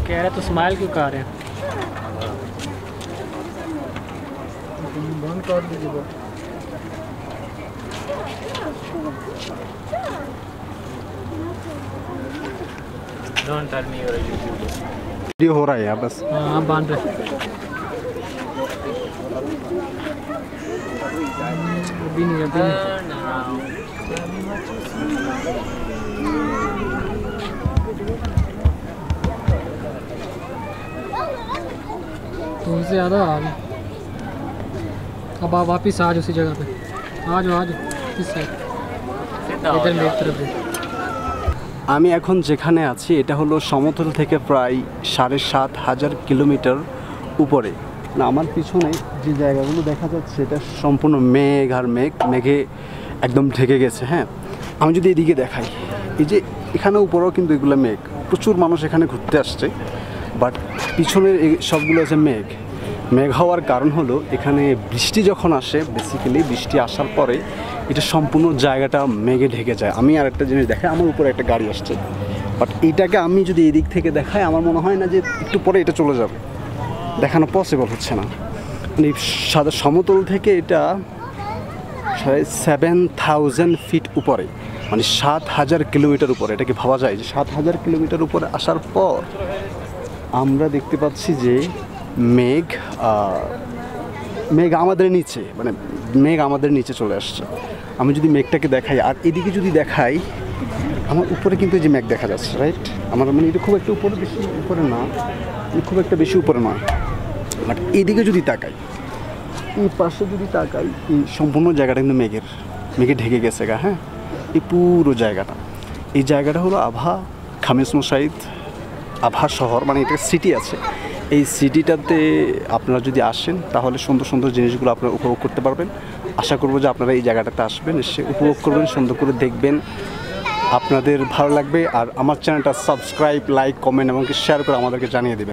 कह रहे तो स्माइल क्यों कर रहे हैं? बंद कर दीजिए। Don't tell me you're a YouTuber. Video हो रहा है यार बस। हाँ बांध रहे। अभी नहीं अभी नहीं। तुमसे ज़्यादा आ गए। अब आप वापिस आ जाओ उसी जगह पे। आ जाओ इस साइड इधर मेरी तरफ। আমি এখন যেখানে আছি এটা হলো সমতল থেকে প্রায় ৭,৫০০ কিলোমিটার উপরে। না আমার পিছনে যে জায়গাগুলো দেখা যাচ্ছে এটা সম্পূর্ণ মেঘ আর মেঘে একদম ঢেকে গেছে। হ্যাঁ, আমি যদি এদিকে দেখাই, এই যে এখানে উপরেও কিন্তু এগুলো মেঘ, প্রচুর মানুষ এখানে ঘুরতে আসছে। বাট পিছনের এই সবগুলো আছে মেঘ হওয়ার কারণ হলো এখানে বৃষ্টি যখন আসে, বেসিক্যালি বৃষ্টি আসার পরে এটা সম্পূর্ণ জায়গাটা মেঘে ঢেকে যায়। আমি আর একটা জিনিস দেখাই, আমার উপরে একটা গাড়ি আসছে, বাট এইটাকে আমি যদি এদিক থেকে দেখাই আমার মনে হয় না যে একটু পরে এটা চলে যাবে, দেখানো পসিবল হচ্ছে না। মানে সাদা সমতল থেকে এটা 7,000 ফিট উপরে, মানে 7,000 কিলোমিটার উপরে। এটাকে ভাবা যায় যে 7,000 কিলোমিটার উপরে আসার পর আমরা দেখতে পাচ্ছি যে মেঘ আমাদের নিচে, মানে মেঘ আমাদের নিচে চলে আসছে। আমি যদি মেঘটাকে দেখাই আর এদিকে যদি দেখাই, আমার উপরে কিন্তু এই যে মেঘ দেখা যাচ্ছে, রাইট? আমার মানে এটা খুব একটা উপরে, বেশি উপরে না, খুব একটা বেশি উপরে নয়। বাট এদিকে যদি তাকাই, এই পাশে যদি তাকাই, এই সম্পূর্ণ জায়গাটা কিন্তু মেঘে ঢেকে গেছে গা। হ্যাঁ, এই পুরো জায়গাটা, এই জায়গাটা হলো আভা খামেস মুসাইদ আভা শহর, মানে এটা সিটি আছে। এই সিটিটাতে আপনারা যদি আসেন তাহলে সুন্দর সুন্দর জিনিসগুলো আপনারা উপভোগ করতে পারবেন। আশা করব যে আপনারা এই জায়গাটাতে আসবেন, এসে উপভোগ করবেন, সুন্দর করে দেখবেন, আপনাদের ভালো লাগবে। আর আমার চ্যানেলটা সাবস্ক্রাইব, লাইক, কমেন্ট এবং শেয়ার করে আমাদেরকে জানিয়ে দেবেন।